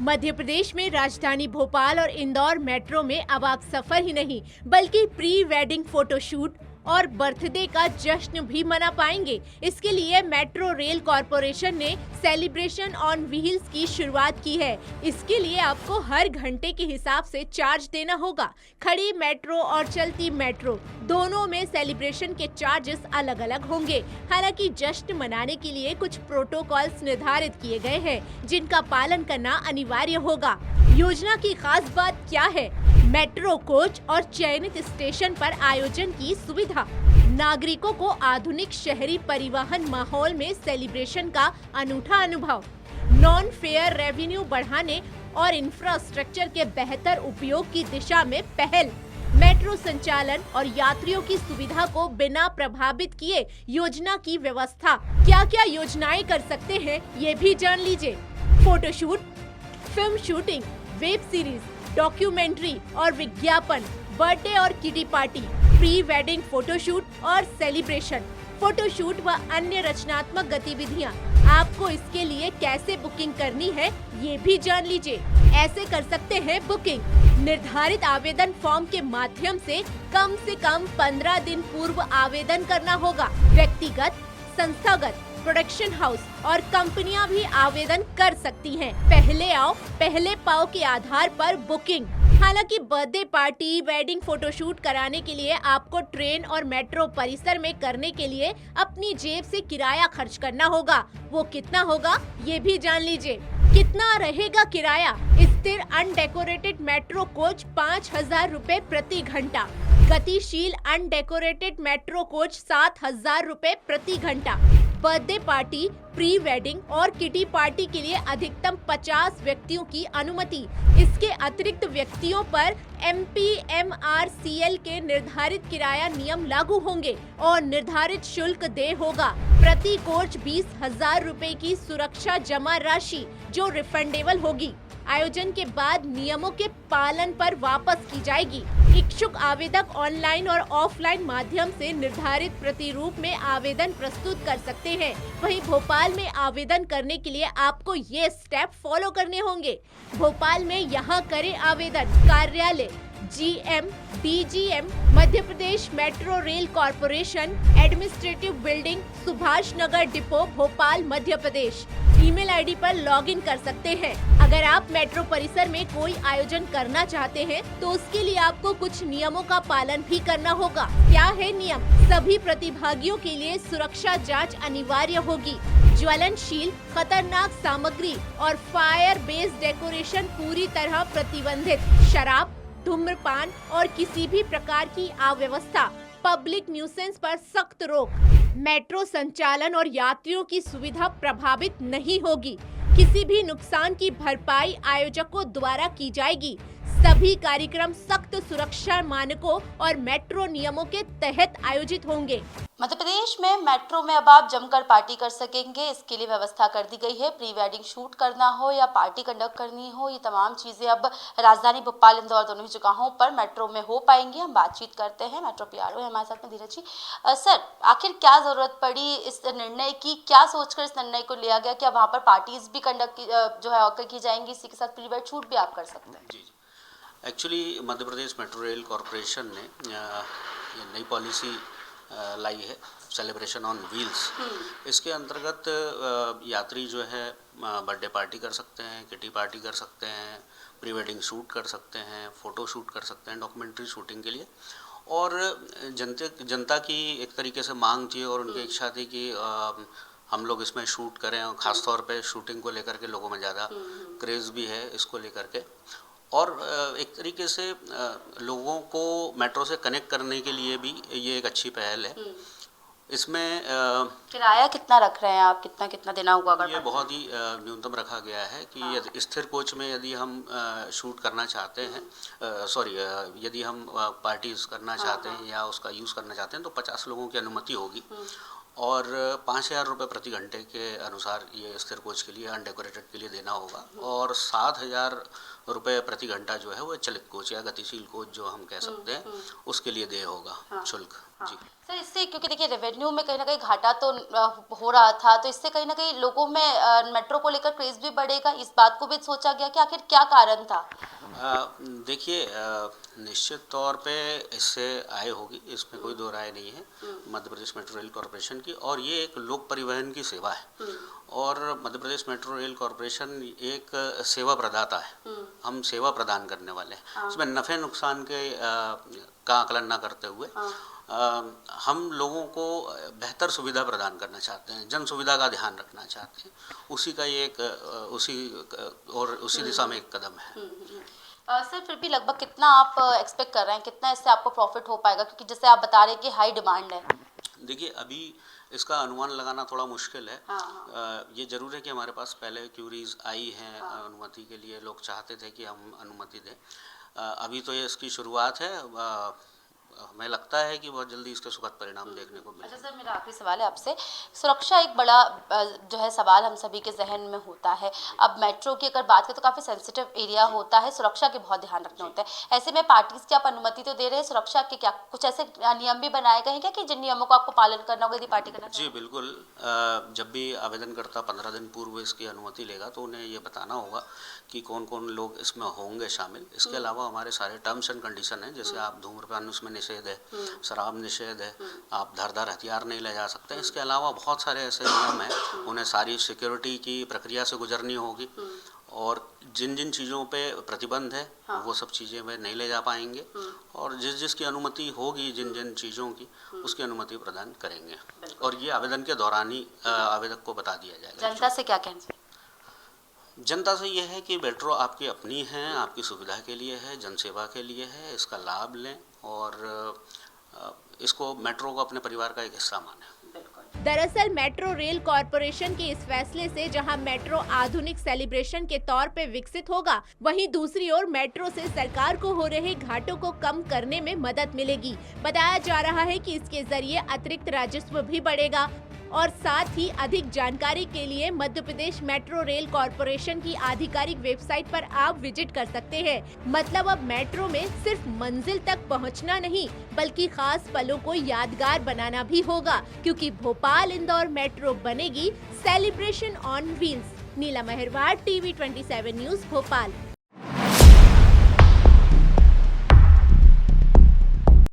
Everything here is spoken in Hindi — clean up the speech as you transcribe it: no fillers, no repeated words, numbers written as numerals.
मध्य प्रदेश में राजधानी भोपाल और इंदौर मेट्रो में अब आप सफर ही नहीं बल्कि प्री वेडिंग फोटोशूट और बर्थडे का जश्न भी मना पाएंगे। इसके लिए मेट्रो रेल कॉरपोरेशन ने सेलिब्रेशन ऑन व्हील्स की शुरुआत की है। इसके लिए आपको हर घंटे के हिसाब से चार्ज देना होगा। खड़ी मेट्रो और चलती मेट्रो दोनों में सेलिब्रेशन के चार्जेस अलग अलग होंगे। हालांकि जश्न मनाने के लिए कुछ प्रोटोकॉल्स निर्धारित किए गए हैं, जिनका पालन करना अनिवार्य होगा। योजना की खास बात क्या है? मेट्रो कोच और चयनित स्टेशन पर आयोजन की सुविधा, नागरिकों को आधुनिक शहरी परिवहन माहौल में सेलिब्रेशन का अनूठा अनुभव, नॉन फेयर रेवेन्यू बढ़ाने और इंफ्रास्ट्रक्चर के बेहतर उपयोग की दिशा में पहल, मेट्रो संचालन और यात्रियों की सुविधा को बिना प्रभावित किए योजना की व्यवस्था। क्या क्या योजनाएं कर सकते हैं, ये भी जान लीजिए। Photoshoot, film shooting, web series, documentary और विज्ञापन, बर्थडे और kitty party, pre wedding photoshoot और सेलिब्रेशन, फोटोशूट व अन्य रचनात्मक गतिविधियां। आपको इसके लिए कैसे बुकिंग करनी है, ये भी जान लीजिए। ऐसे कर सकते हैं बुकिंग। निर्धारित आवेदन फॉर्म के माध्यम से कम 15 दिन पूर्व आवेदन करना होगा। व्यक्तिगत, संस्थागत, प्रोडक्शन हाउस और कंपनियां भी आवेदन कर सकती हैं। पहले आओ पहले पाओ के आधार पर बुकिंग। हालांकि बर्थडे पार्टी, वेडिंग फोटोशूट कराने के लिए आपको ट्रेन और मेट्रो परिसर में करने के लिए अपनी जेब से किराया खर्च करना होगा। वो कितना होगा, ये भी जान लीजिए। कितना रहेगा किराया? स्थिर अनडेकोरेटेड मेट्रो कोच 5,000 रुपए प्रति घंटा, गतिशील अनडेकोरेटेड मेट्रो कोच 7,000 रुपए प्रति घंटा। बर्थडे पार्टी, प्री वेडिंग और किटी पार्टी के लिए अधिकतम 50 व्यक्तियों की अनुमति। इसके अतिरिक्त व्यक्तियों पर MPMRCL के निर्धारित किराया नियम लागू होंगे और निर्धारित शुल्क देय होगा। प्रति कोच 20,000 रुपए की सुरक्षा जमा राशि, जो रिफंडेबल होगी। आयोजन के बाद नियमों के पालन पर वापस की जाएगी। इच्छुक आवेदक ऑनलाइन और ऑफलाइन माध्यम से निर्धारित प्रतिरूप में आवेदन प्रस्तुत कर सकते हैं। वहीं भोपाल में आवेदन करने के लिए आपको ये स्टेप फॉलो करने होंगे। भोपाल में यहाँ करें आवेदन। कार्यालय GM DGM Madhya Pradesh metro rail corporation, administrative building, Subhash Nagar depot, Bhopal, Madhya Pradesh. Email ID पर लॉगिन कर सकते हैं। अगर आप मेट्रो परिसर में कोई आयोजन करना चाहते हैं तो उसके लिए आपको कुछ नियमों का पालन भी करना होगा। क्या है नियम? सभी प्रतिभागियों के लिए सुरक्षा जांच अनिवार्य होगी। ज्वलनशील, खतरनाक सामग्री और फायर बेस्ड डेकोरेशन पूरी तरह प्रतिबंधित। शराब, धूम्रपान और किसी भी प्रकार की अव्यवस्था, पब्लिक न्यूसेंस पर सख्त रोक। मेट्रो संचालन और यात्रियों की सुविधा प्रभावित नहीं होगी। किसी भी नुकसान की भरपाई आयोजकों द्वारा की जाएगी। सभी कार्यक्रम सख्त सुरक्षा मानकों और मेट्रो नियमों के तहत आयोजित होंगे। मध्य प्रदेश में मेट्रो में अब आप जमकर पार्टी कर सकेंगे। इसके लिए व्यवस्था कर दी गई है। प्री वेडिंग शूट करना हो या पार्टी कंडक्ट करनी हो, ये तमाम चीजें अब राजधानी भोपाल, इंदौर दोनों ही जगहों पर मेट्रो में हो पाएंगी। हम बातचीत करते हैं, मेट्रो PRO है हमारे साथ में धीरज जी। सर, आखिर क्या जरूरत पड़ी इस निर्णय की? क्या सोचकर इस निर्णय को लिया गया कि अब वहाँ पर पार्टीज भी कंडक्ट जो है की जाएंगी, इसी के साथ प्री वेड शूट भी आप कर सकते हैं? जी, एक्चुअली मध्य प्रदेश मेट्रो रेल कॉरपोरेशन ने ये नई पॉलिसी लाई है, सेलिब्रेशन ऑन व्हील्स। इसके अंतर्गत यात्री जो है बर्थडे पार्टी कर सकते हैं, किटी पार्टी कर सकते हैं, प्री वेडिंग शूट कर सकते हैं, फ़ोटो शूट कर सकते हैं डॉक्यूमेंट्री शूटिंग के लिए। और जनता की एक तरीके से मांग थी और उनकी इच्छा थी कि हम लोग इसमें शूट करें, और ख़ास तौर पे शूटिंग को लेकर के लोगों में ज़्यादा क्रेज़ भी है इसको लेकर के। और एक तरीके से लोगों को मेट्रो से कनेक्ट करने के लिए भी ये एक अच्छी पहल है। इसमें किराया कितना रख रहे हैं आप? कितना देना होगा? ये बहुत ही न्यूनतम रखा गया है कि स्थिर कोच में यदि हम शूट करना चाहते हैं, यदि हम पार्टीज करना चाहते हैं या उसका यूज़ करना चाहते हैं तो 50 लोगों की अनुमति होगी और 5,000 रुपये प्रति घंटे के अनुसार ये स्थिर कोच के लिए, अनडेकोरेटेड के लिए देना होगा। और 7,000 रुपए प्रति घंटा जो है वो चलित कोच या गतिशील कोच जो हम कह सकते हैं उसके लिए देय होगा शुल्क। जी सर, इससे क्योंकि देखिए रेवेन्यू में कहीं ना कहीं घाटा तो हो रहा था, तो इससे कहीं ना कहीं लोगों में मेट्रो को लेकर क्रेज भी बढ़ेगा, इस बात को भी सोचा गया कि आखिर क्या कारण था? देखिए निश्चित तौर पे इससे आय होगी, इसमें कोई दो राय नहीं है मध्य प्रदेश मेट्रो रेल कॉरपोरेशन की, और ये एक लोक परिवहन की सेवा है और मध्य प्रदेश मेट्रो रेल कॉरपोरेशन एक सेवा प्रदाता है। हम सेवा प्रदान करने वाले हैं, इसमें नफ़े नुकसान के का आकलन न करते हुए हम लोगों को बेहतर सुविधा प्रदान करना चाहते हैं, जन सुविधा का ध्यान रखना चाहते हैं, उसी का ये एक उसी दिशा में एक कदम है। सर, फिर भी लगभग कितना आप एक्सपेक्ट कर रहे हैं, कितना इससे आपको प्रॉफिट हो पाएगा, क्योंकि जैसे आप बता रहे हैं कि हाई डिमांड है? देखिए अभी इसका अनुमान लगाना थोड़ा मुश्किल है। ये ज़रूर है कि हमारे पास पहले क्यूरीज आई हैं अनुमति के लिए, लोग चाहते थे कि हम अनुमति दें। अभी तो ये इसकी शुरुआत है, हमें लगता है कि बहुत जल्दी इसके सुखद परिणाम देखने को मिलेंगे। अच्छा सर, मेरा आखिरी सवाल है आपसे। सुरक्षा एक बड़ा जो है सवाल हम सभी के जहन में होता है। अब मेट्रो की अगर बात करें तो काफ़ी सेंसिटिव एरिया होता है, सुरक्षा के बहुत ध्यान रखना होता है। ऐसे में पार्टीज की आप अनुमति तो दे रहे हैं, सुरक्षा के क्या कुछ ऐसे नियम भी बनाए गए हैं क्या कि जिन नियमों को आपको पालन करना होगा यदि पार्टी करना? जी बिल्कुल, जब भी आवेदनकर्ता 15 दिन पूर्व इसकी अनुमति लेगा तो उन्हें ये बताना होगा कि कौन कौन लोग इसमें होंगे शामिल। इसके अलावा हमारे सारे टर्म्स एंड कंडीशन हैं, जैसे आप धूम्रपान उसमें निषेध है, शराब निषेध है, आप धारदार हथियार नहीं ले जा सकते। इसके अलावा बहुत सारे ऐसे नियम हैं, उन्हें सारी सिक्योरिटी की प्रक्रिया से गुजरनी होगी और जिन जिन चीज़ों पे प्रतिबंध है वो सब चीज़ें वे नहीं ले जा पाएंगे और जिस जिसकी अनुमति होगी जिन जिन चीज़ों की उसकी अनुमति प्रदान करेंगे और ये आवेदन के दौरान ही आवेदक को बता दिया जाएगा। जनता से क्या कहना चाहिए? जनता से यह है कि मेट्रो आपकी अपनी है, आपकी सुविधा के लिए है, जनसेवा के लिए है, इसका लाभ लें और इसको मेट्रो को अपने परिवार का एक हिस्सा मानें। दरअसल मेट्रो रेल कॉरपोरेशन के इस फैसले से जहां मेट्रो आधुनिक सेलिब्रेशन के तौर पे विकसित होगा, वहीं दूसरी ओर मेट्रो से सरकार को हो रहे घाटों को कम करने में मदद मिलेगी। बताया जा रहा है कि इसके जरिए अतिरिक्त राजस्व भी बढ़ेगा और साथ ही अधिक जानकारी के लिए मध्य प्रदेश मेट्रो रेल कॉरपोरेशन की आधिकारिक वेबसाइट पर आप विजिट कर सकते हैं। मतलब अब मेट्रो में सिर्फ मंजिल तक पहुंचना नहीं बल्कि खास पलों को यादगार बनाना भी होगा, क्योंकि भोपाल इंदौर मेट्रो बनेगी celebration on wheels. Neela Maharwar, TV 27 news, Bhopal.